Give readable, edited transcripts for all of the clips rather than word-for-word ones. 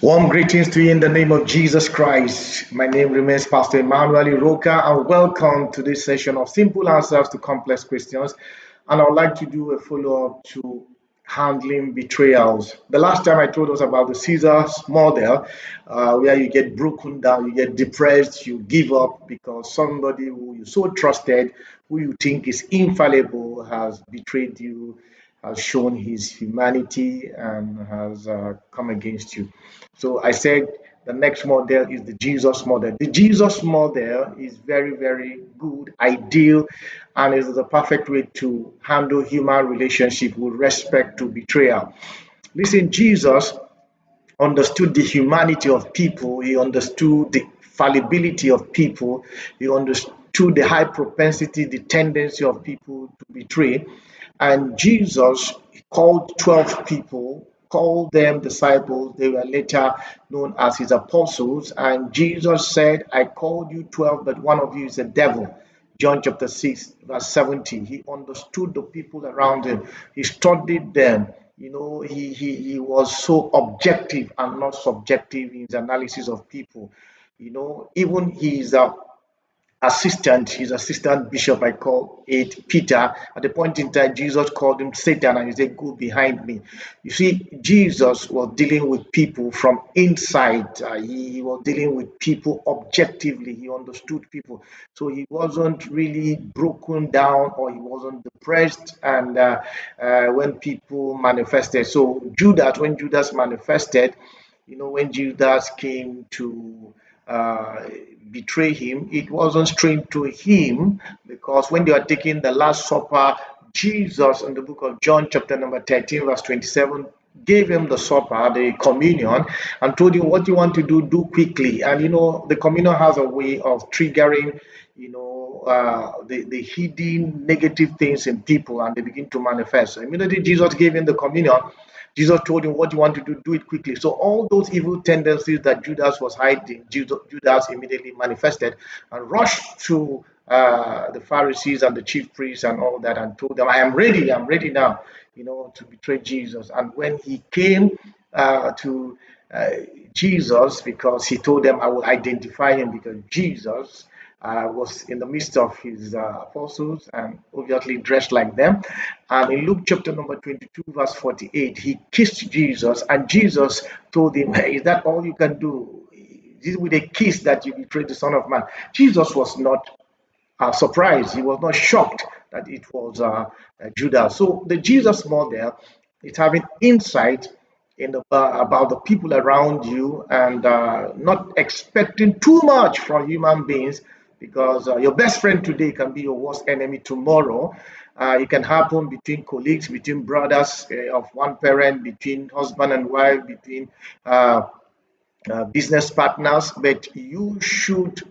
Warm greetings to you in the name of Jesus Christ. My name remains Pastor Emmanuel Iroka, and welcome to this session of simple answers to complex questions. And I would like to do a follow-up to handling betrayals. The last time I told us about the Caesar's model, where you get broken down, you get depressed, you give up because somebody who you so trusted, who you think is infallible, has betrayed you, has shown his humanity, and has come against you. So I said the next model is the Jesus model. The Jesus model is very, very good, ideal, and is the perfect way to handle human relationship with respect to betrayal. Listen, Jesus understood the humanity of people, he understood the fallibility of people, he understood the high propensity, the tendency of people to betray. And Jesus called 12 people, called them disciples. They were later known as his apostles. And Jesus said, I called you 12, but one of you is a devil. John chapter 6, verse 70. He understood the people around him. He studied them. He was so objective and not subjective in his analysis of people. Even his assistant bishop, I call it Peter. At the point in time, Jesus called him Satan and he said, go behind me. You see, Jesus was dealing with people from inside. He was dealing with people objectively. He understood people. So he wasn't really broken down or he wasn't depressed. And when people manifested, so when Judas manifested, when Judas came to betray him, it wasn't strange to him because when they were taking the Last Supper, Jesus in the book of John, chapter number 13, verse 27, gave him the supper, the communion, and told him what you want to do quickly. And the communion has a way of triggering, the hidden negative things in people, and they begin to manifest. So immediately Jesus gave him the communion. Jesus told him, what you want to do it quickly. So all those evil tendencies that Judas was hiding, Judas immediately manifested and rushed to the Pharisees and the chief priests and all that and told them, I'm ready now, to betray Jesus. And when he came to Jesus, because he told them, I will identify him because Jesus was in the midst of his apostles and obviously dressed like them. And in Luke chapter number 22, verse 48, he kissed Jesus, and Jesus told him, hey, is that all you can do? Is it with a kiss that you betrayed the Son of Man? Jesus was not surprised. He was not shocked that it was Judas. So the Jesus model is having insight about the people around you and not expecting too much from human beings because your best friend today can be your worst enemy tomorrow. It can happen between colleagues, between brothers of one parent, between husband and wife, between business partners, but you should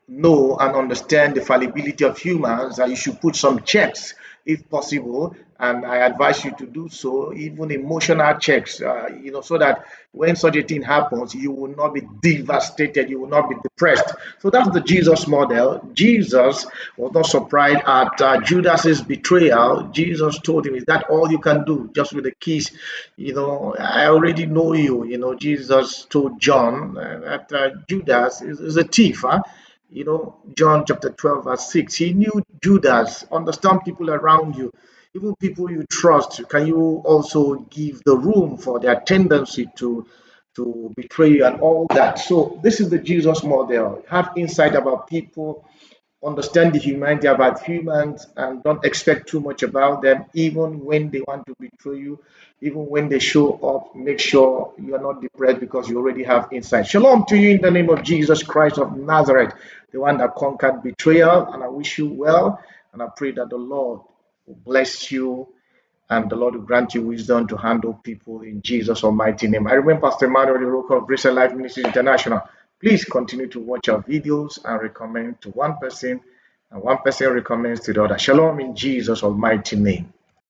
know and understand the fallibility of humans, and you should put some checks if possible. And I advise you to do so, even emotional checks, so that when such a thing happens, you will not be devastated, you will not be depressed. So that's the Jesus model. Jesus was not surprised at Judas's betrayal. Jesus told him, is that all you can do? Just with a kiss, I already know you. Jesus told John that Judas is a thief. John chapter 12, verse 6. He knew Judas, understand people around you, even people you trust. Can you also give the room for their tendency to betray you and all that? So this is the Jesus model. Have insight about people, understand the humanity about humans, and don't expect too much about them. Even when they want to betray you, even when they show up, make sure you are not depressed because you already have insight. Shalom to you in the name of Jesus Christ of Nazareth, the one that conquered betrayal. And I wish you well, and I pray that the Lord will bless you and the Lord will grant you wisdom to handle people in Jesus' almighty name. I remain Pastor Emmanuel Iroka of Grace and Life Ministries International. Please continue to watch our videos and recommend to one person, and one person recommends to the other. Shalom in Jesus' almighty name.